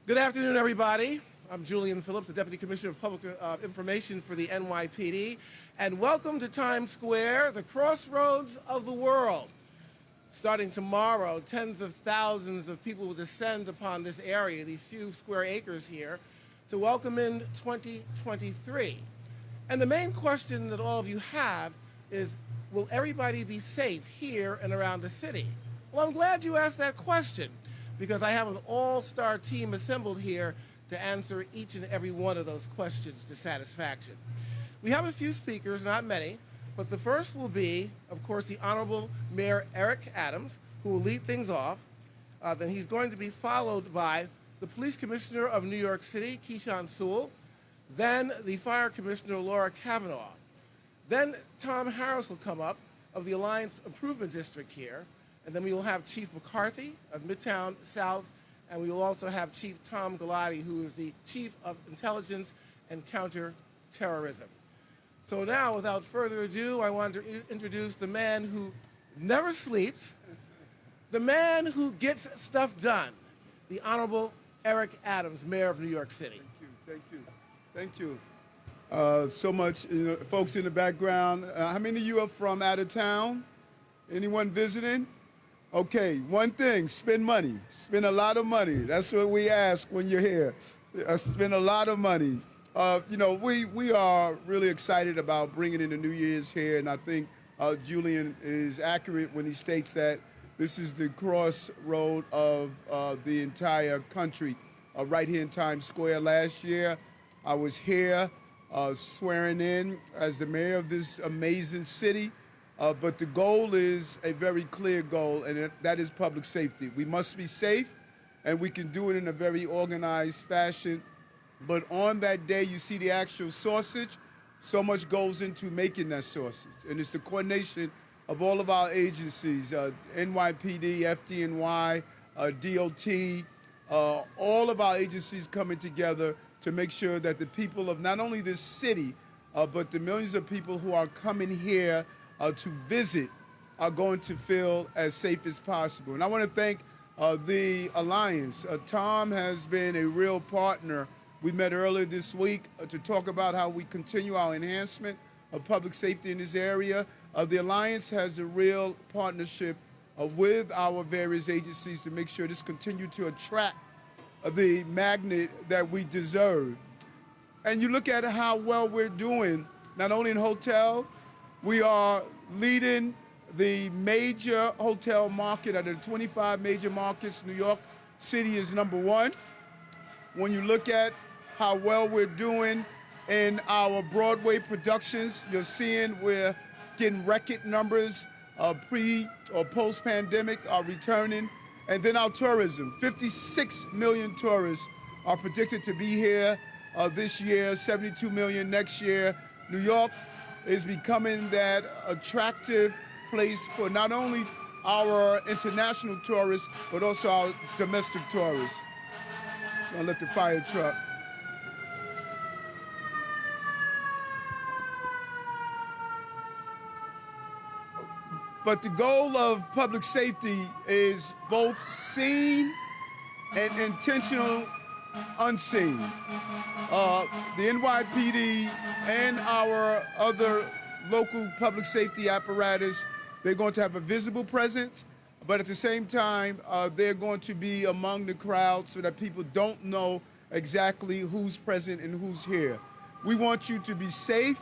Good afternoon, everybody. I'm Julian Phillips, the Deputy Commissioner of Public Information for the NYPD, and welcome to Times Square, the crossroads of the world. Starting tomorrow, tens of thousands of people will descend upon this area, these few square acres here, to welcome in 2023. And the main question that all of you have is, will everybody be safe here and around the city? Well, I'm glad you asked that question, because I have an all-star team assembled here to answer each and every one of those questions to satisfaction. We have a few speakers, not many, but the first will be, of course, the Honorable Mayor Eric Adams, who will lead things off. Then he's going to be followed by the Police Commissioner of New York City, Keechant Sewell, then the Fire Commissioner, Laura Kavanagh. Then Tom Harris will come up of the Alliance Improvement District here, and then we will have Chief McCarthy of Midtown South, and we will also have Chief Tom Galati, who is the Chief of Intelligence and Counterterrorism. So now, without further ado, I want to introduce the man who never sleeps, the man who gets stuff done, the Honorable Eric Adams, Mayor of New York City. Thank you. Thank you. So much, folks in the background. How many of you are from out of town? Anyone visiting? Okay, one thing, spend money. Spend a lot of money. That's what we ask when you're here. Spend a lot of money. We are really excited about bringing in the New Year's here, and I think Julian is accurate when he states that this is the crossroad of the entire country, right here in Times Square. Last year, I was here swearing in as the mayor of this amazing city. But the goal is a very clear goal, and that is public safety. We must be safe, and we can do it in a very organized fashion. But on that day, you see the actual sausage. So much goes into making that sausage, and it's the coordination of all of our agencies, NYPD, FDNY, DOT, all of our agencies coming together to make sure that the people of not only this city, but the millions of people who are coming here to visit are going to feel as safe as possible. And I want to thank the Alliance. Tom has been a real partner. We met earlier this week to talk about how we continue our enhancement of public safety in this area. The Alliance has a real partnership with our various agencies to make sure this continues to attract the magnet that we deserve. And you look at how well we're doing, not only in hotels. We are leading the major hotel market out of the 25 major markets. New York City is #1. When you look at how well we're doing in our Broadway productions, you're seeing we're getting record numbers, pre or post-pandemic are returning. And then our tourism, 56 million tourists are predicted to be here this year, 72 million next year. New York is becoming that attractive place for not only our international tourists, but also our domestic tourists. I'll let the fire truck. But the goal of public safety is both seen and intentional unseen. The NYPD and our other local public safety apparatus, they're going to have a visible presence, but at the same time, they're going to be among the crowd so that people don't know exactly who's present and who's here. We want you to be safe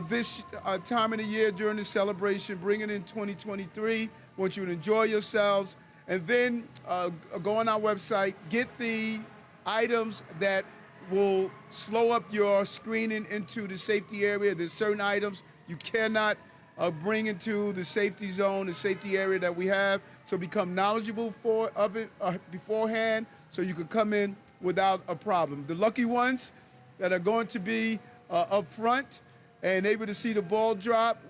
this time of the year during the celebration, bringing in 2023. We want you to enjoy yourselves, and then go on our website, get the items that will slow up your screening into the safety area. There's certain items you cannot bring into the safety zone, the safety area that we have. So become knowledgeable of it beforehand so you can come in without a problem. The lucky ones that are going to be up front and able to see the ball drop,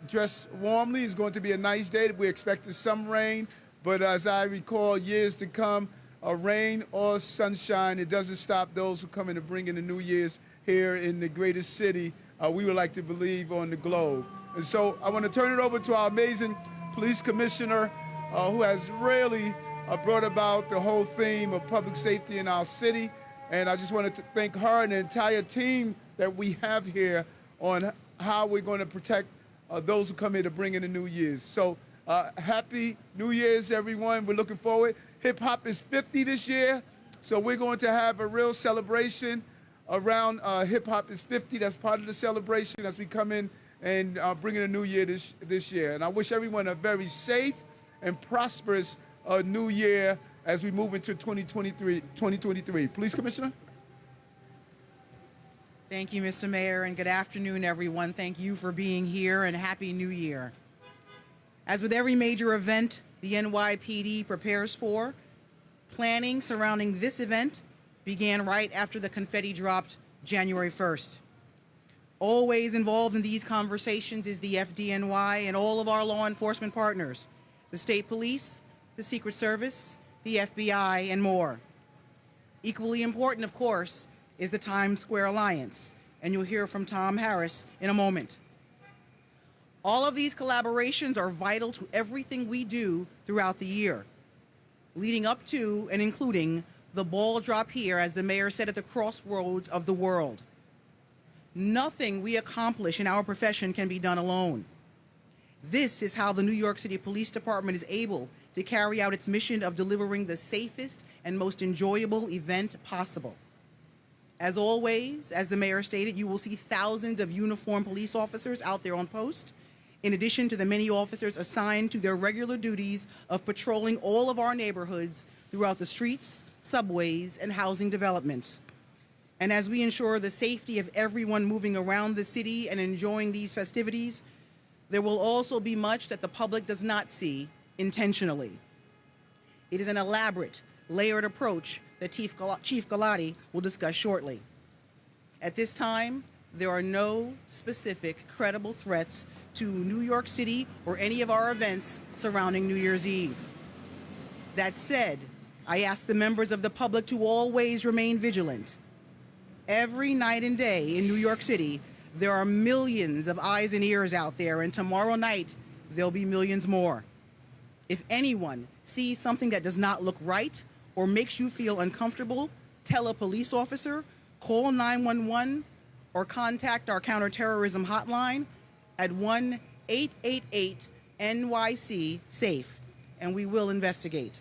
dress warmly. It's going to be a nice day. We expect some rain, but as I recall, years to come, rain or sunshine, it doesn't stop those who come in to bring in the New Year's here in the greatest city, we would like to believe, on the globe. And so I want to turn it over to our amazing police commissioner who has really brought about the whole theme of public safety in our city. And I just wanted to thank her and the entire team that we have here on how we're going to protect those who come here to bring in the New Year's. So happy New Year's, everyone. We're looking forward. Hip hop is 50 this year, so we're going to have a real celebration around hip hop is 50. That's part of the celebration as we come in and bring in a new year this year. And I wish everyone a very safe and prosperous new year as we move into 2023. Police Commissioner? Thank you, Mr. Mayor, and good afternoon, everyone. Thank you for being here, and Happy New Year. As with every major event the NYPD prepares for, planning surrounding this event began right after the confetti dropped January 1st. Always involved in these conversations is the FDNY and all of our law enforcement partners, the state police, the Secret Service, the FBI, and more. Equally important, of course, is the Times Square Alliance, and you'll hear from Tom Harris in a moment. All of these collaborations are vital to everything we do throughout the year, leading up to and including the ball drop here, as the mayor said, at the crossroads of the world. Nothing we accomplish in our profession can be done alone. This is how the New York City Police Department is able to carry out its mission of delivering the safest and most enjoyable event possible. As always, as the mayor stated, you will see thousands of uniformed police officers out there on post, in addition to the many officers assigned to their regular duties of patrolling all of our neighborhoods throughout the streets, subways, and housing developments. And as we ensure the safety of everyone moving around the city and enjoying these festivities, there will also be much that the public does not see intentionally. It is an elaborate, layered approach that Chief Galati will discuss shortly. At this time, there are no specific credible threats to New York City or any of our events surrounding New Year's Eve. That said, I ask the members of the public to always remain vigilant. Every night and day in New York City, there are millions of eyes and ears out there, and tomorrow night, there'll be millions more. If anyone sees something that does not look right or makes you feel uncomfortable, tell a police officer, call 911, or contact our counterterrorism hotline at 1-888-NYC-SAFE, and we will investigate.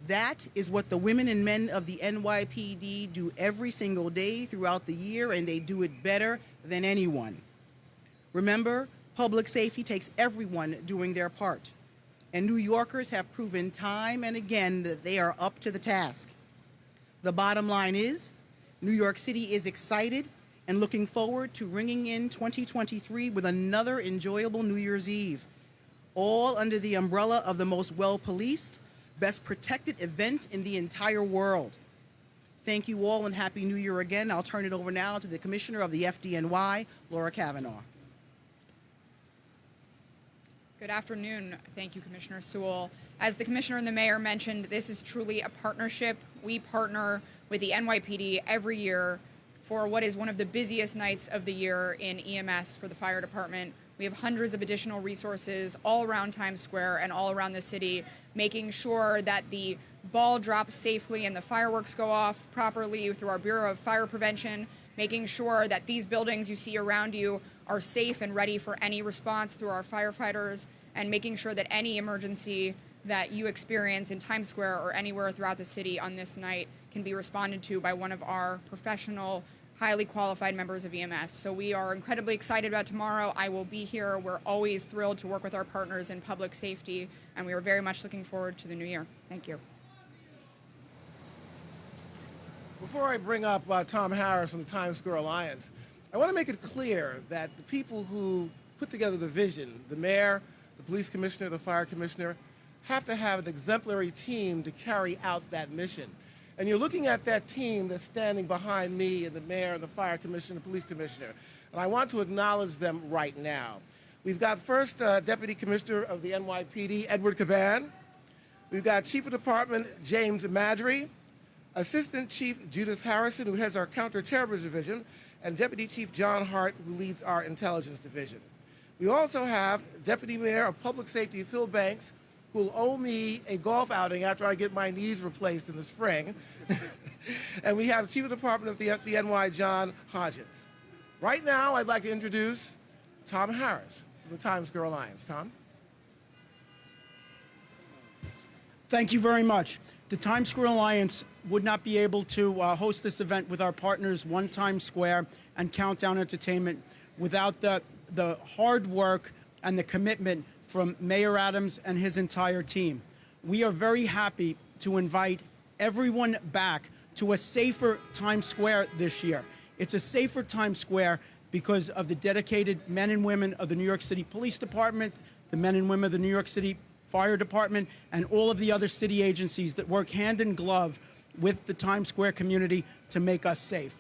That is what the women and men of the NYPD do every single day throughout the year, and they do it better than anyone. Remember, public safety takes everyone doing their part, and New Yorkers have proven time and again that they are up to the task. The bottom line is, New York City is excited and looking forward to ringing in 2023 with another enjoyable New Year's Eve, all under the umbrella of the most well-policed, best protected event in the entire world. Thank you all and Happy New Year again. I'll turn it over now to the Commissioner of the FDNY, Laura Kavanagh. Good afternoon. Thank you, Commissioner Sewell. As the Commissioner and the Mayor mentioned, this is truly a partnership. We partner with the NYPD every year for what is one of the busiest nights of the year in EMS for the fire department. We have hundreds of additional resources all around Times Square and all around the city, making sure that the ball drops safely and the fireworks go off properly through our Bureau of Fire Prevention, making sure that these buildings you see around you are safe and ready for any response through our firefighters, and making sure that any emergency that you experience in Times Square or anywhere throughout the city on this night can be responded to by one of our professional, highly qualified members of EMS. So we are incredibly excited about tomorrow. I will be here. We're always thrilled to work with our partners in public safety, and we are very much looking forward to the new year. Thank you. Before I bring up Tom Harris from the Times Square Alliance, I want to make it clear that the people who put together the vision, the mayor, the police commissioner, the fire commissioner, have to have an exemplary team to carry out that mission. And you're looking at that team that's standing behind me and the mayor and the fire commissioner, the police commissioner. And I want to acknowledge them right now. We've got first Deputy Commissioner of the NYPD, Edward Caban. We've got Chief of Department, James Madry. Assistant Chief Judith Harrison, who heads our Counterterrorism Division, and Deputy Chief John Hart, who leads our Intelligence Division. We also have Deputy Mayor of Public Safety, Phil Banks, who will owe me a golf outing after I get my knees replaced in the spring. And we have Chief of Department of the FDNY, John Hodgins. Right now, I'd like to introduce Tom Harris from the Times Square Alliance. Tom? Thank you very much. The Times Square Alliance would not be able to host this event with our partners, One Times Square and Countdown Entertainment, without the hard work and the commitment from Mayor Adams and his entire team. We are very happy to invite everyone back to a safer Times Square this year. It's a safer Times Square because of the dedicated men and women of the New York City Police Department, the men and women of the New York City Fire Department, and all of the other city agencies that work hand in glove with the Times Square community to make us safe.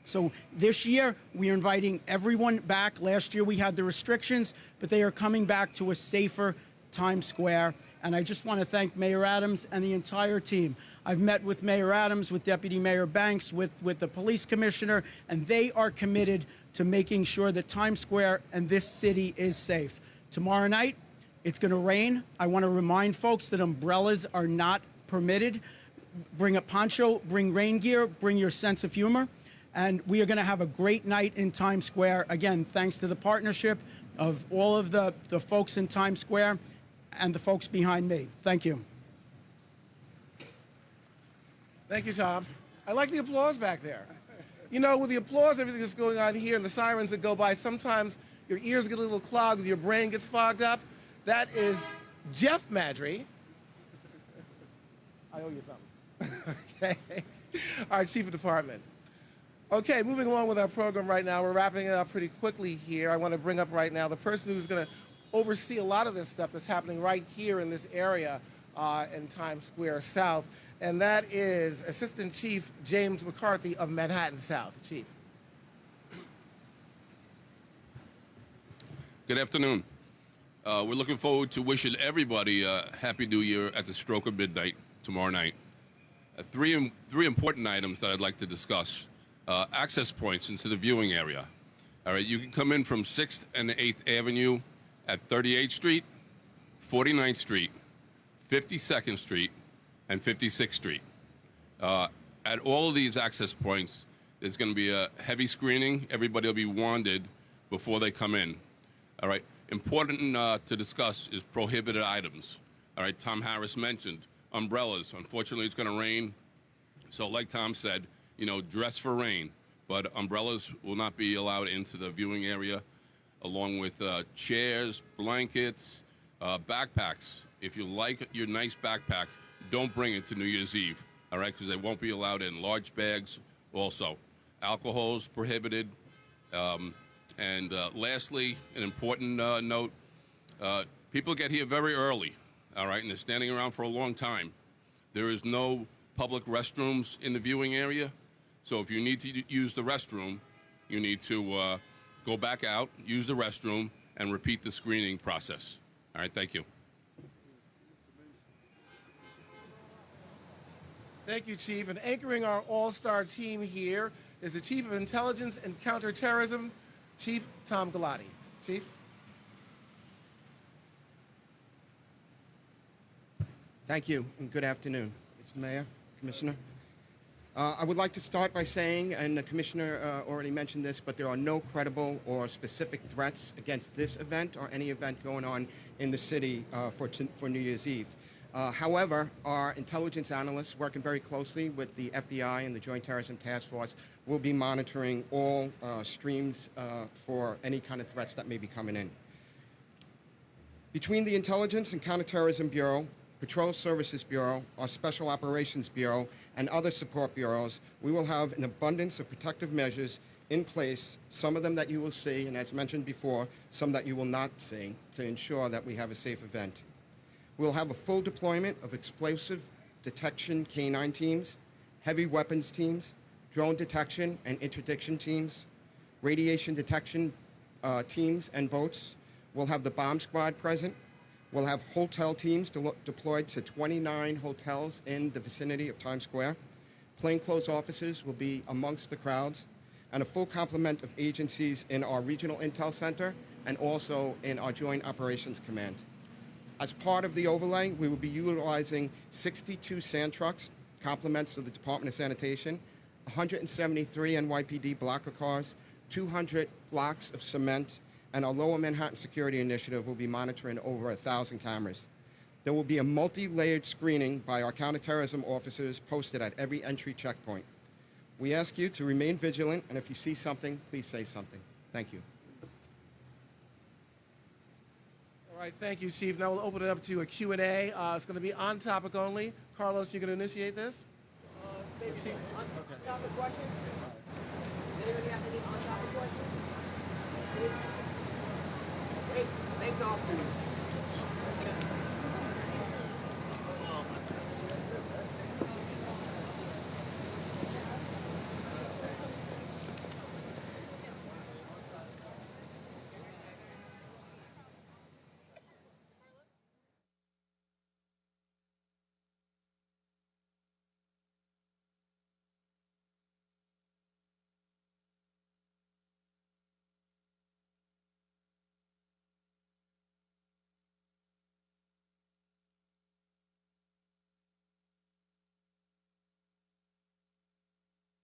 So this year, we are inviting everyone back. Last year, we had the restrictions, but they are coming back to a safer Times Square. And I just want to thank Mayor Adams and the entire team. I've met with Mayor Adams, with Deputy Mayor Banks, with the police commissioner, and they are committed to making sure that Times Square and this city is safe. Tomorrow night, it's going to rain. I want to remind folks that umbrellas are not permitted. Bring a poncho, bring rain gear, bring your sense of humor. And we are going to have a great night in Times Square. Again, thanks to the partnership of all of the folks in Times Square and the folks behind me. Thank you. Thank you, Tom. I like the applause back there. You know, with the applause, everything that's going on here, and the sirens that go by, sometimes your ears get a little clogged, your brain gets fogged up. That is Jeff Madry. I owe you something. Okay. Our Chief of Department. Okay, moving along with our program right now. We're wrapping it up pretty quickly here. I want to bring up right now the person who's going to oversee a lot of this stuff that's happening right here in this area in Times Square South, and that is Assistant Chief James McCarthy of Manhattan South. Chief. Good afternoon. We're looking forward to wishing everybody a Happy New Year at the stroke of midnight tomorrow night. Three important items that I'd like to discuss. Access points into the viewing area. All right, you can come in from 6th and 8th Avenue at 38th Street, 49th Street, 52nd Street, and 56th Street. At all of these access points, there's going to be a heavy screening. Everybody will be wanded before they come in. All right, important to discuss is prohibited items. All right, Tom Harris mentioned umbrellas. Unfortunately, it's going to rain. So like Tom said, you know, dress for rain, but umbrellas will not be allowed into the viewing area, along with chairs, blankets, backpacks. If you like your nice backpack, don't bring it to New Year's Eve, all right, because they won't be allowed in. Large bags also. Alcohol is prohibited. And lastly, an important note, people get here very early, all right, and they're standing around for a long time. There is no public restrooms in the viewing area. So if you need to use the restroom, you need to go back out, use the restroom, and repeat the screening process. All right, thank you. Thank you, Chief. And anchoring our all-star team here is the Chief of Intelligence and Counterterrorism, Chief Tom Galati. Chief? Thank you, and good afternoon, Mr. Mayor, Commissioner. I would like to start by saying, and the Commissioner already mentioned this, but there are no credible or specific threats against this event or any event going on in the city for New Year's Eve. However, our intelligence analysts, working very closely with the FBI and the Joint Terrorism Task Force, will be monitoring all streams for any kind of threats that may be coming in. Between the Intelligence and Counterterrorism Bureau, Patrol Services Bureau, our Special Operations Bureau, and other support bureaus, we will have an abundance of protective measures in place, some of them that you will see, and as mentioned before, some that you will not see, to ensure that we have a safe event. We'll have a full deployment of explosive detection K-9 teams, heavy weapons teams, drone detection and interdiction teams, radiation detection teams and boats. We'll have the bomb squad present. We'll have hotel teams deployed to 29 hotels in the vicinity of Times Square. Plainclothes officers will be amongst the crowds, and a full complement of agencies in our Regional Intel Center and also in our Joint Operations Command. As part of the overlay, we will be utilizing 62 sand trucks, complements of the Department of Sanitation, 173 NYPD blocker cars, 200 blocks of cement, and our Lower Manhattan Security Initiative will be monitoring over 1,000 cameras. There will be a multi-layered screening by our counterterrorism officers posted at every entry checkpoint. We ask you to remain vigilant, and if you see something, please say something. Thank you. All right, thank you, Chief. Now we'll open it up to a Q&A. It's going to be on topic only. Carlos, you going to initiate this? Maybe on-topic questions? Anybody have any on-topic questions? Great. Thanks all.